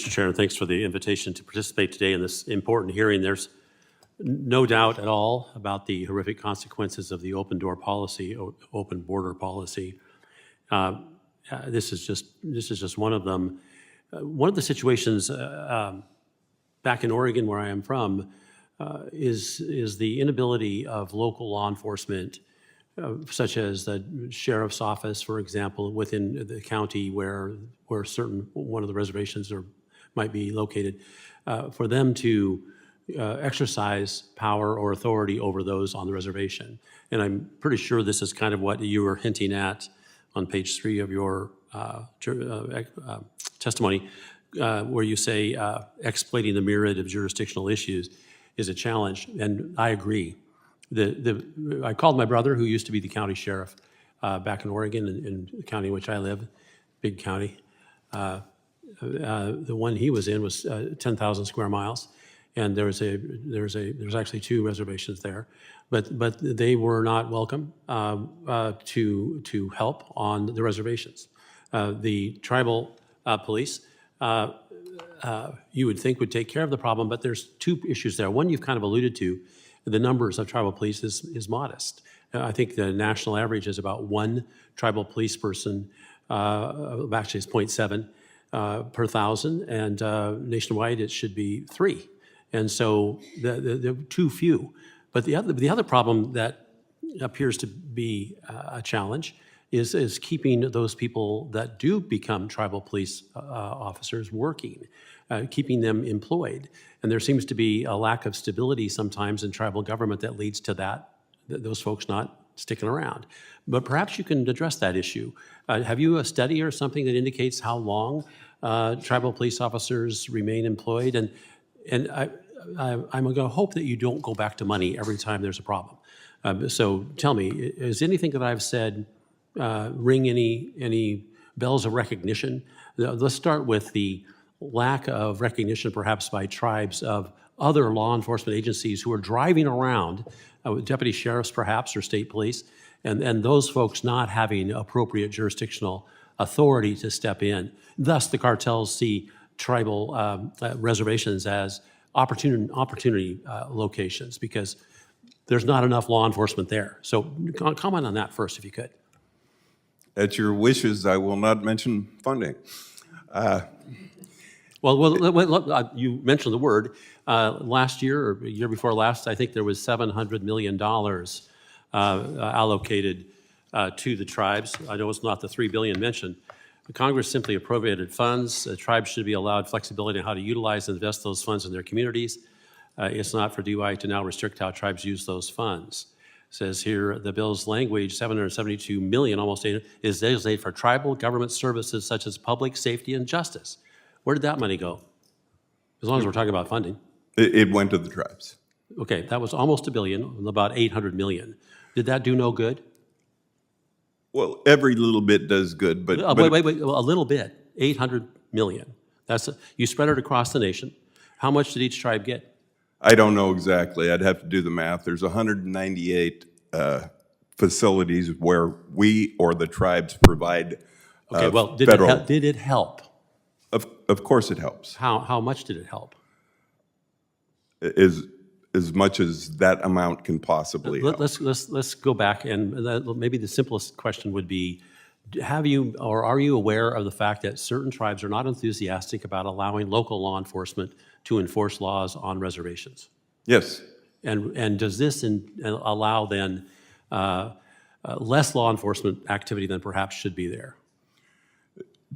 Mr. Chair, thanks for the invitation to participate today in this important hearing. There's no doubt at all about the horrific consequences of the open door policy, open border policy. This is just one of them. One of the situations back in Oregon, where I am from, is the inability of local law enforcement, such as the sheriff's office, for example, within the county where one of the reservations might be located, for them to exercise power or authority over those on the reservation. And I'm pretty sure this is kind of what you were hinting at on page 3 of your testimony, where you say exploiting the myriad of jurisdictional issues is a challenge, and I agree. I called my brother, who used to be the county sheriff back in Oregon, in the county in which I live, big county. The one he was in was 10,000 square miles, and there's actually 2 reservations there, but they were not welcome to help on the reservations. The tribal police, you would think, would take care of the problem, but there's 2 issues there. One you've kind of alluded to. The numbers of tribal police is modest. I think the national average is about 1 tribal police person, actually it's 0.7 per 1,000, and nationwide it should be 3. And so they're too few. But the other problem that appears to be a challenge is keeping those people that do become tribal police officers working, keeping them employed. And there seems to be a lack of stability sometimes in tribal government that leads to those folks not sticking around. But perhaps you can address that issue. Have you a study or something that indicates how long tribal police officers remain employed? And I'm going to hope that you don't go back to money every time there's a problem. So tell me, is anything that I've said ring any bells of recognition? Let's start with the lack of recognition, perhaps by tribes, of other law enforcement agencies who are driving around, deputy sheriffs perhaps, or state police, and those folks not having appropriate jurisdictional authority to step in. Thus, the cartels see tribal reservations as opportunity locations, because there's not enough law enforcement there. So comment on that first, if you could. At your wishes, I will not mention funding. Well, you mentioned the word. Last year, or year before last, I think there was $700 million allocated to the tribes. I know it's not the $3 billion mentioned. Congress simply appropriated funds. Tribes should be allowed flexibility on how to utilize and invest those funds in their communities. It's not for DUI to now restrict how tribes use those funds. It says here, the bill's language, $772 million, almost 8, is designated for tribal government services such as public safety and justice. Where did that money go? As long as we're talking about funding. It went to the tribes. Okay, that was almost $1 billion, about $800 million. Did that do no good? Well, every little bit does good, but... wait, a little bit, $800 million. You spread it across the nation. How much did each tribe get? I don't know exactly. I'd have to do the math. There's 198 facilities where we or the tribes provide okay, well, did it help? Of course it helps. How much did it help? As much as that amount can possibly help. Let's go back, and maybe the simplest question would be, are you aware of the fact that certain tribes are not enthusiastic about allowing local law enforcement to enforce laws on reservations? Yes. And does this allow then less law enforcement activity than perhaps should be there?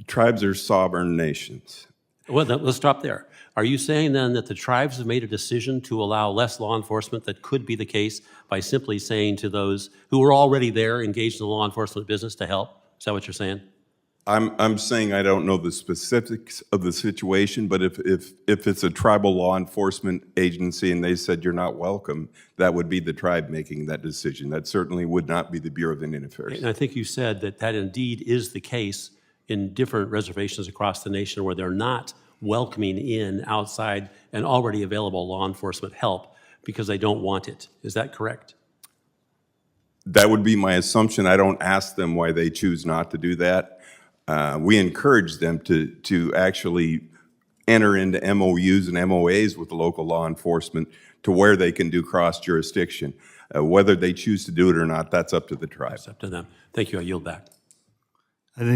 Tribes are sovereign nations. Well, let's stop there. Are you saying then that the tribes have made a decision to allow less law enforcement? That could be the case by simply saying to those who are already there, engaged in the law enforcement business, to help? Is that what you're saying? I'm saying I don't know the specifics of the situation, but if it's a tribal law enforcement agency and they said you're not welcome, that would be the tribe making that decision. That certainly would not be the Bureau of Indian Affairs. And I think you said that indeed is the case in different reservations across the nation where they're not welcoming in outside and already available law enforcement help because they don't want it. Is that correct? That would be my assumption. I don't ask them why they choose not to do that. We encourage them to actually enter into MOUs and MOAs with the local law enforcement to where they can do cross-jurisdiction. Whether they choose to do it or not, that's up to the tribe. It's up to them. Thank you. I yield back. I think